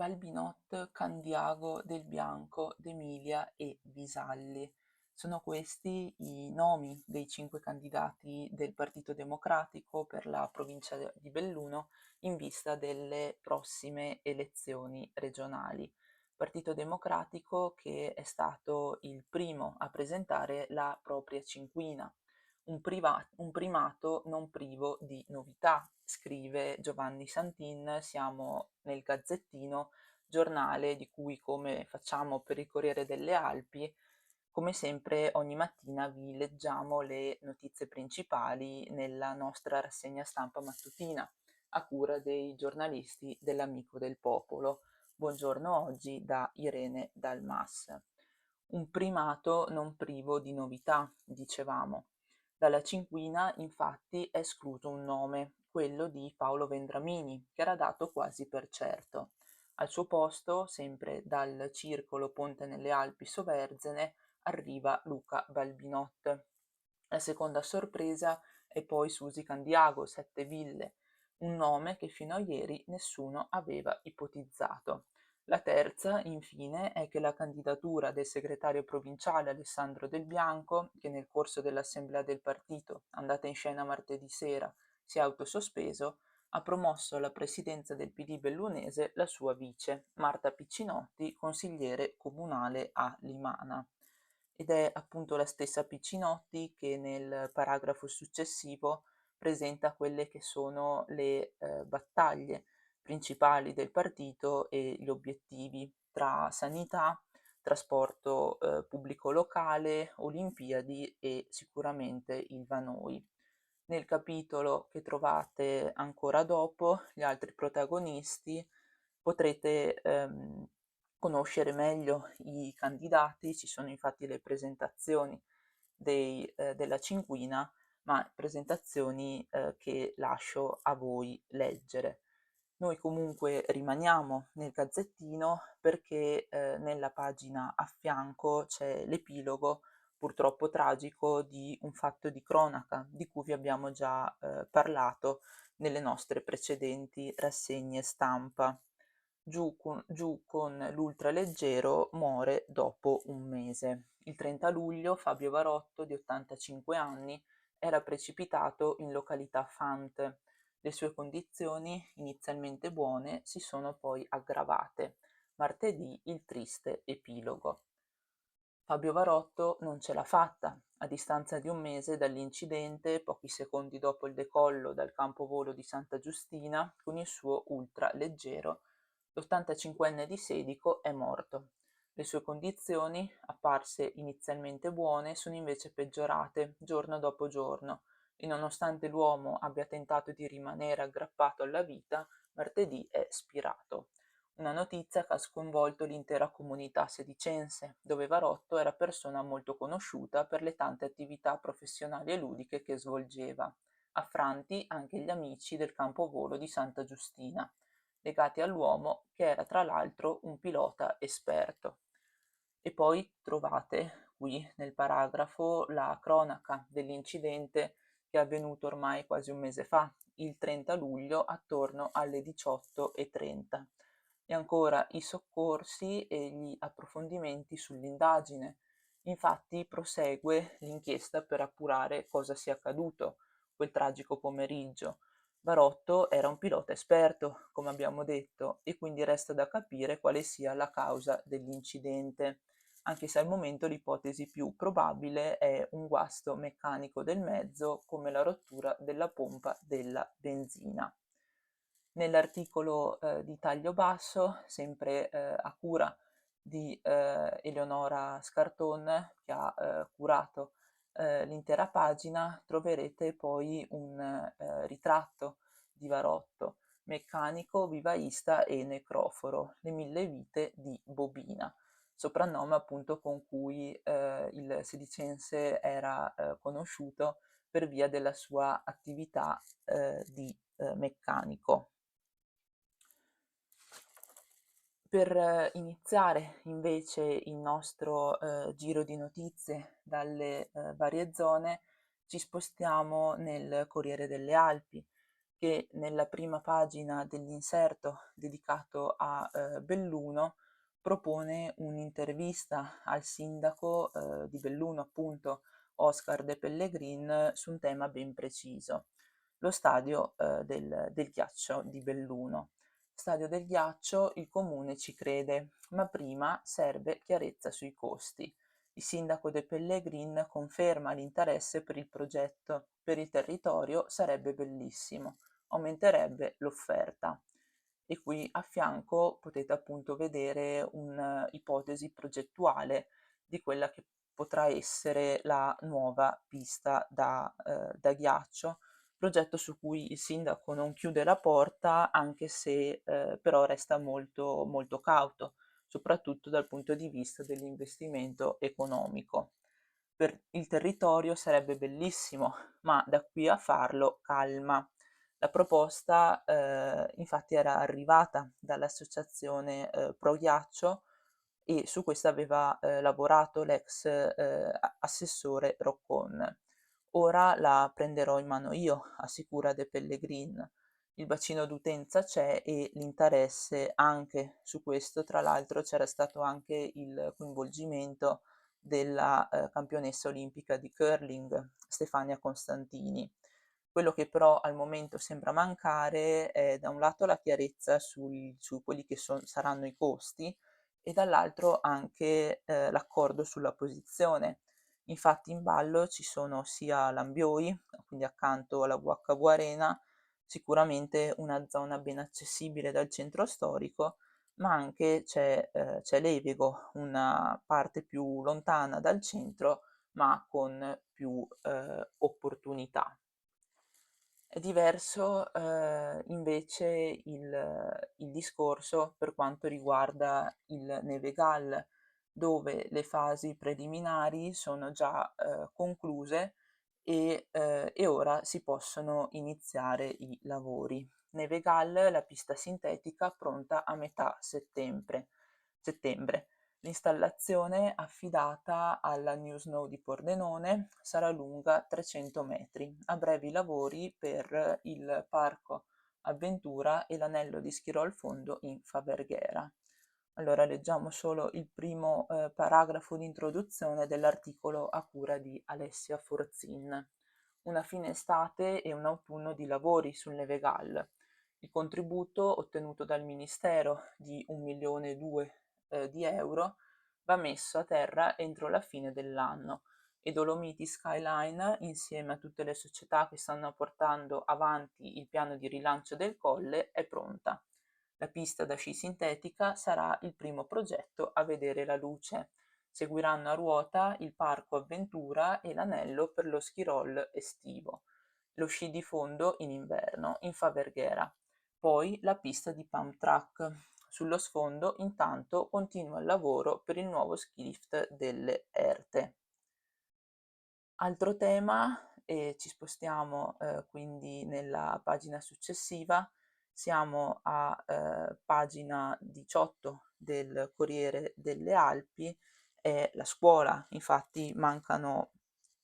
Balbinot, Candiago, Del Bianco, D'Emilia e Visalli. Sono questi i nomi dei 5 candidati del Partito Democratico per la provincia di Belluno in vista delle prossime elezioni regionali. Partito Democratico che è stato il primo a presentare la propria cinquina, un primato non privo di novità, scrive Giovanni Santin. Siamo nel Gazzettino, giornale di cui, come facciamo per il Corriere delle Alpi, come sempre ogni mattina vi leggiamo le notizie principali nella nostra rassegna stampa mattutina, a cura dei giornalisti dell'Amico del Popolo. Buongiorno oggi da Irene Dalmas. Un primato non privo di novità, dicevamo. Dalla cinquina, infatti, è escluso un nome, quello di Paolo Vendramini, che era dato quasi per certo. Al suo posto, sempre dal circolo Ponte nelle Alpi Soverzene, arriva Luca Balbinot. La seconda sorpresa è poi Susi Candiago, Sette Ville, un nome che fino a ieri nessuno aveva ipotizzato. La terza, infine, è che la candidatura del segretario provinciale Alessandro Del Bianco, che nel corso dell'assemblea del partito, andata in scena martedì sera, si è autosospeso, ha promosso alla presidenza del PD bellunese la sua vice, Marta Piccinotti, consigliere comunale a Limana. Ed è appunto la stessa Piccinotti che nel paragrafo successivo presenta quelle che sono le battaglie principali del partito e gli obiettivi tra sanità, trasporto pubblico locale, Olimpiadi e sicuramente il Vanoi. Nel capitolo che trovate ancora dopo, gli altri protagonisti, potrete conoscere meglio i candidati. Ci sono infatti le presentazioni della cinquina, ma presentazioni che lascio a voi leggere. Noi comunque rimaniamo nel Gazzettino perché nella pagina a fianco c'è l'epilogo purtroppo tragico di un fatto di cronaca di cui vi abbiamo già parlato nelle nostre precedenti rassegne stampa. Giù con l'ultraleggero muore dopo un mese. Il 30 luglio Fabio Varotto, di 85 anni, era precipitato in località Fante. Le sue condizioni, inizialmente buone, si sono poi aggravate. Martedì il triste epilogo. Fabio Varotto non ce l'ha fatta. A distanza di un mese dall'incidente, pochi secondi dopo il decollo dal campo volo di Santa Giustina, con il suo ultra leggero, l'85enne di Sedico è morto. Le sue condizioni, apparse inizialmente buone, sono invece peggiorate giorno dopo giorno e nonostante l'uomo abbia tentato di rimanere aggrappato alla vita, martedì è spirato. Una notizia che ha sconvolto l'intera comunità sedicense, dove Varotto era persona molto conosciuta per le tante attività professionali e ludiche che svolgeva, affranti anche gli amici del campovolo di Santa Giustina, legati all'uomo che era tra l'altro un pilota esperto. E poi trovate qui nel paragrafo la cronaca dell'incidente che è avvenuto ormai quasi un mese fa, il 30 luglio attorno alle 18:30. E ancora i soccorsi e gli approfondimenti sull'indagine. Infatti prosegue l'inchiesta per appurare cosa sia accaduto quel tragico pomeriggio. Barotto era un pilota esperto, come abbiamo detto, e quindi resta da capire quale sia la causa dell'incidente, anche se al momento l'ipotesi più probabile è un guasto meccanico del mezzo, come la rottura della pompa della benzina. Nell'articolo di taglio basso, sempre a cura di Eleonora Scarton, che ha curato l'intera pagina, troverete poi un ritratto di Varotto, meccanico, vivaista e necroforo, le 1000 vite di Bobina, soprannome appunto con cui il sedicense era conosciuto per via della sua attività di meccanico. Per iniziare invece il nostro giro di notizie dalle varie zone, ci spostiamo nel Corriere delle Alpi, che nella prima pagina dell'inserto dedicato a Belluno propone un'intervista al sindaco di Belluno, appunto Oscar De Pellegrin, su un tema ben preciso, lo stadio del ghiaccio di Belluno. Stadio del ghiaccio, il comune ci crede, ma prima serve chiarezza sui costi. Il sindaco De Pellegrin conferma l'interesse per il progetto. Per il territorio sarebbe bellissimo, aumenterebbe l'offerta. E qui a fianco potete appunto vedere un'ipotesi progettuale di quella che potrà essere la nuova pista da ghiaccio, progetto su cui il sindaco non chiude la porta, anche se però resta molto, molto cauto, soprattutto dal punto di vista dell'investimento economico. Per il territorio sarebbe bellissimo, ma da qui a farlo calma. La proposta infatti era arrivata dall'associazione Pro Ghiaccio e su questa aveva lavorato l'ex assessore Roccon. Ora la prenderò in mano io, assicura De Pellegrin. Il bacino d'utenza c'è e l'interesse anche su questo. Tra l'altro c'era stato anche il coinvolgimento della campionessa olimpica di curling Stefania Constantini. Quello che però al momento sembra mancare è da un lato la chiarezza su quelli che saranno i costi e dall'altro anche l'accordo sulla posizione. Infatti in ballo ci sono sia l'Ambioi, quindi accanto alla WHW Arena, sicuramente una zona ben accessibile dal centro storico, ma anche c'è Levego, una parte più lontana dal centro, ma con più opportunità. È diverso invece il discorso per quanto riguarda il Nevegal, dove le fasi preliminari sono già concluse e ora si possono iniziare i lavori. Nevegal, la pista sintetica, pronta a metà settembre. L'installazione, affidata alla New Snow di Pordenone, sarà lunga 300 metri. A breve i lavori per il parco avventura e l'anello di Schirò Fondo in Faverghera. Allora leggiamo solo il primo paragrafo di introduzione dell'articolo a cura di Alessia Forzin. Una fine estate e un autunno di lavori sul Nevegal. Il contributo ottenuto dal Ministero di 1.200.000 di euro va messo a terra entro la fine dell'anno e Dolomiti Skyline, insieme a tutte le società che stanno portando avanti il piano di rilancio del colle, è pronta. La pista da sci sintetica sarà il primo progetto a vedere la luce. Seguiranno a ruota il parco avventura e l'anello per lo ski roll estivo, lo sci di fondo in inverno in Faverghera, poi la pista di pump track. Sullo sfondo intanto continua il lavoro per il nuovo ski lift delle Erte. Altro tema, e ci spostiamo quindi nella pagina successiva, siamo a pagina 18 del Corriere delle Alpi, è la scuola. Infatti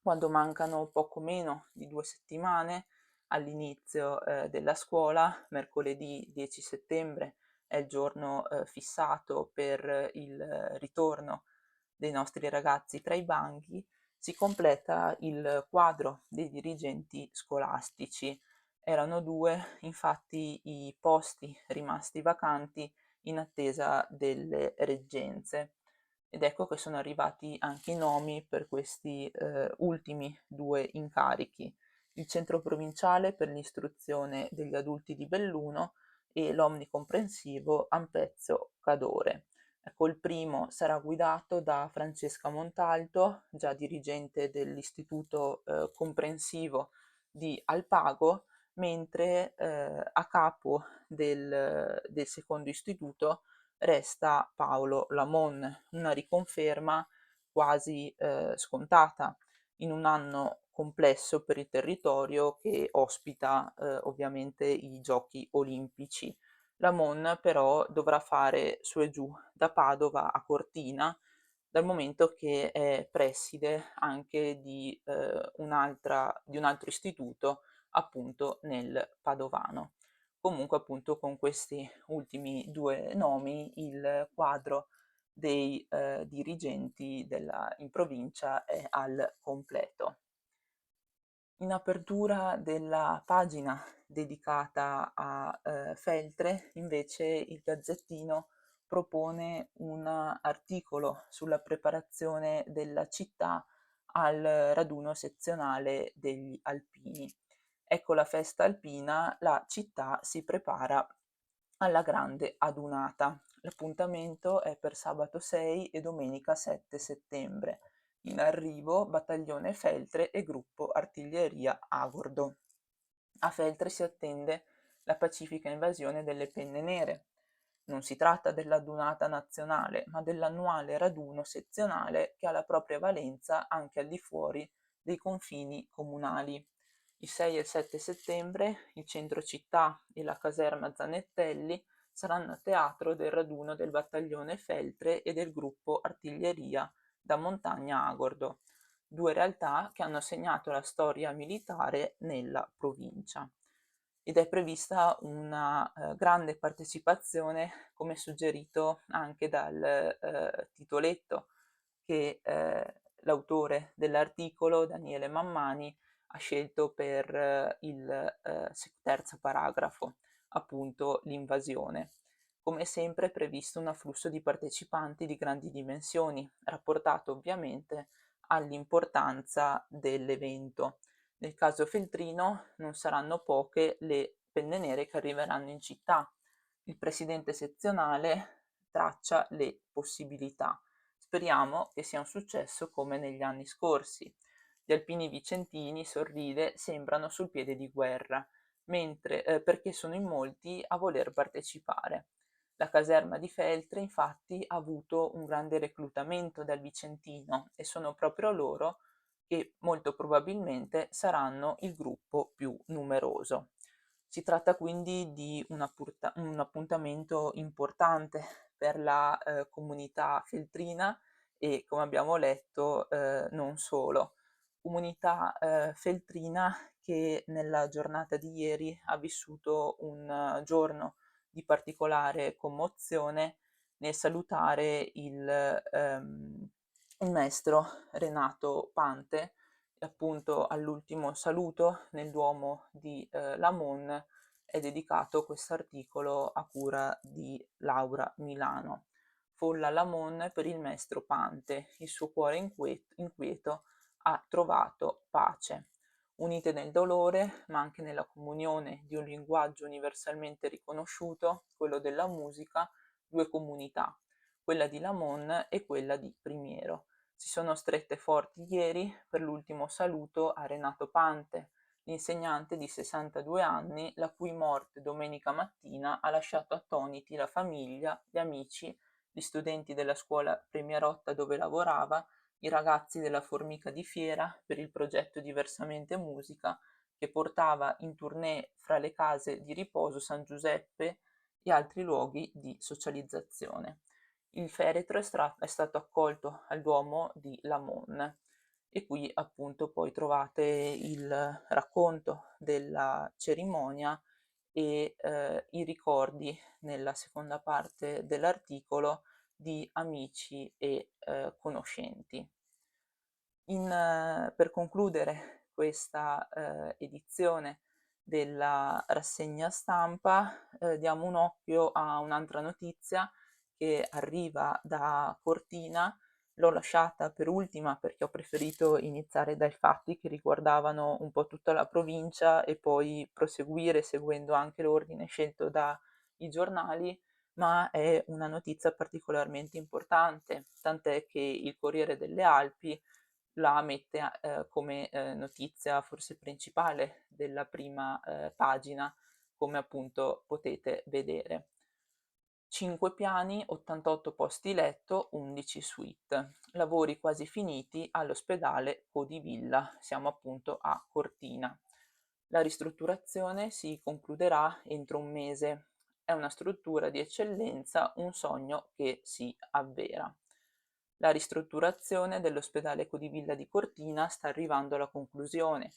quando mancano poco meno di 2 settimane all'inizio della scuola, mercoledì 10 settembre è il giorno fissato per il ritorno dei nostri ragazzi tra i banchi, si completa il quadro dei dirigenti scolastici. Erano 2, infatti, i posti rimasti vacanti in attesa delle reggenze. Ed ecco che sono arrivati anche i nomi per questi ultimi 2 incarichi. Il centro provinciale per l'istruzione degli adulti di Belluno e l'omnicomprensivo Ampezzo Cadore. Ecco, il primo sarà guidato da Francesca Montalto, già dirigente dell'Istituto Comprensivo di Alpago, mentre a capo del secondo istituto resta Paolo Lamon, una riconferma quasi scontata in un anno complesso per il territorio che ospita ovviamente i giochi olimpici. La Mon però dovrà fare su e giù da Padova a Cortina, dal momento che è preside anche di un altro istituto appunto nel padovano. Comunque appunto con questi ultimi due nomi il quadro dei dirigenti in provincia è al completo. In apertura della pagina dedicata a Feltre, invece, il Gazzettino propone un articolo sulla preparazione della città al raduno sezionale degli alpini. Ecco la festa alpina, la città si prepara alla grande adunata. L'appuntamento è per sabato 6 e domenica 7 settembre. In arrivo battaglione Feltre e gruppo artiglieria Agordo. A Feltre si attende la pacifica invasione delle Penne Nere. Non si tratta dell'adunata nazionale, ma dell'annuale raduno sezionale che ha la propria valenza anche al di fuori dei confini comunali. Il 6 e il 7 settembre il centro città e la caserma Zanettelli saranno teatro del raduno del battaglione Feltre e del gruppo artiglieria da Montagna Agordo, due realtà che hanno segnato la storia militare nella provincia. Ed è prevista una grande partecipazione, come suggerito anche dal titoletto che l'autore dell'articolo, Daniele Mammani, ha scelto per il terzo paragrafo, appunto l'invasione. Come sempre è previsto un afflusso di partecipanti di grandi dimensioni, rapportato ovviamente all'importanza dell'evento. Nel caso feltrino non saranno poche le penne nere che arriveranno in città. Il presidente sezionale traccia le possibilità. Speriamo che sia un successo come negli anni scorsi. Gli alpini vicentini, sorride, sembrano sul piede di guerra, perché sono in molti a voler partecipare. La caserma di Feltre infatti ha avuto un grande reclutamento dal Vicentino e sono proprio loro che molto probabilmente saranno il gruppo più numeroso. Si tratta quindi di un appuntamento importante per la comunità feltrina e, come abbiamo letto, non solo. Comunità feltrina che nella giornata di ieri ha vissuto un giorno di particolare commozione nel salutare il maestro Renato Pante, e appunto all'ultimo saluto nel Duomo di Lamon è dedicato questo articolo a cura di Laura Milano. Folla Lamon per il maestro Pante, il suo cuore inquieto ha trovato pace. Unite nel dolore, ma anche nella comunione di un linguaggio universalmente riconosciuto, quello della musica, due comunità, quella di Lamon e quella di Primiero. Si sono strette forti ieri per l'ultimo saluto a Renato Pante, l'insegnante di 62 anni, la cui morte domenica mattina ha lasciato attoniti la famiglia, gli amici, gli studenti della scuola Premierotta dove lavorava, i ragazzi della Formica di Fiera per il progetto Diversamente Musica che portava in tournée fra le case di riposo San Giuseppe e altri luoghi di socializzazione. Il feretro è stato accolto al Duomo di Lamon e qui appunto poi trovate il racconto della cerimonia e i ricordi nella seconda parte dell'articolo di amici e conoscenti. Per concludere questa edizione della rassegna stampa, diamo un occhio a un'altra notizia che arriva da Cortina. L'ho lasciata per ultima perché ho preferito iniziare dai fatti che riguardavano un po' tutta la provincia e poi proseguire seguendo anche l'ordine scelto dai giornali, ma è una notizia particolarmente importante, tant'è che il Corriere delle Alpi la mette come notizia forse principale della prima pagina, come appunto potete vedere. 5 piani, 88 posti letto, 11 suite. Lavori quasi finiti all'ospedale Codivilla, siamo appunto a Cortina. La ristrutturazione si concluderà entro un mese. È una struttura di eccellenza, un sogno che si avvera. La ristrutturazione dell'ospedale Codivilla di Cortina sta arrivando alla conclusione.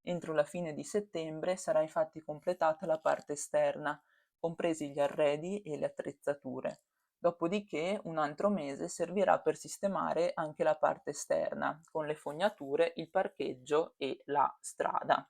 Entro la fine di settembre sarà infatti completata la parte esterna, compresi gli arredi e le attrezzature. Dopodiché un altro mese servirà per sistemare anche la parte esterna, con le fognature, il parcheggio e la strada.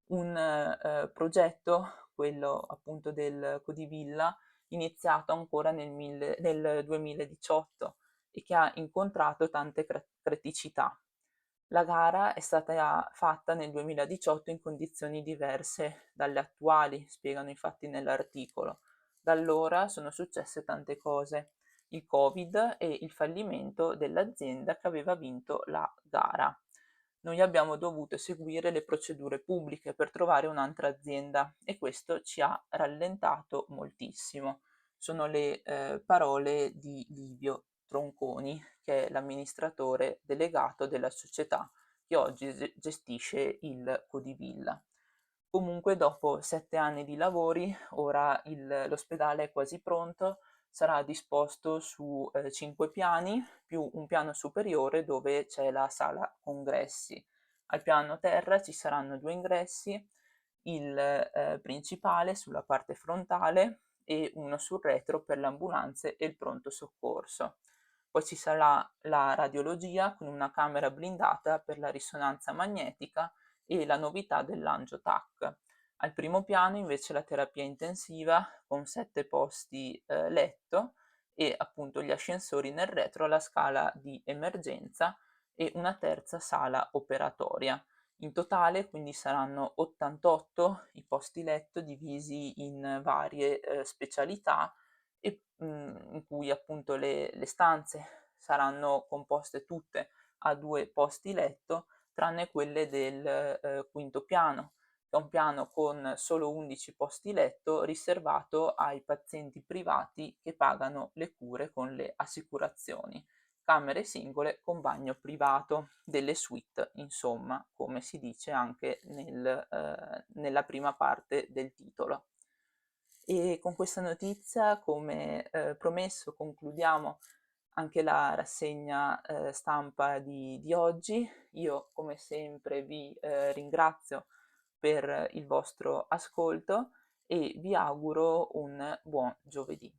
Un progetto, quello appunto del Codivilla, iniziato ancora nel 2018 e che ha incontrato tante criticità. La gara è stata fatta nel 2018 in condizioni diverse dalle attuali, spiegano infatti nell'articolo. Da allora sono successe tante cose: il Covid e il fallimento dell'azienda che aveva vinto la gara. Noi abbiamo dovuto seguire le procedure pubbliche per trovare un'altra azienda e questo ci ha rallentato moltissimo. Sono le parole di Livio Tronconi, che è l'amministratore delegato della società che oggi gestisce il Codivilla. Comunque dopo 7 anni di lavori, ora l'ospedale è quasi pronto, sarà disposto su 5 piani, più un piano superiore dove c'è la sala congressi. Al piano terra ci saranno 2 ingressi, il principale sulla parte frontale e uno sul retro per le ambulanze e il pronto soccorso. Poi ci sarà la radiologia con una camera blindata per la risonanza magnetica e la novità dell'angio-TAC. Al primo piano invece la terapia intensiva con 7 posti letto e appunto gli ascensori nel retro, la scala di emergenza e una terza sala operatoria. In totale quindi saranno 88 i posti letto divisi in varie specialità e in cui appunto le stanze saranno composte tutte a 2 posti letto, tranne quelle del quinto piano, che è un piano con solo 11 posti letto riservato ai pazienti privati che pagano le cure con le assicurazioni. Camere singole con bagno privato, delle suite, insomma, come si dice anche nella prima parte del titolo. E con questa notizia, come promesso, concludiamo anche la rassegna stampa di oggi. Io, come sempre, vi ringrazio per il vostro ascolto e vi auguro un buon giovedì.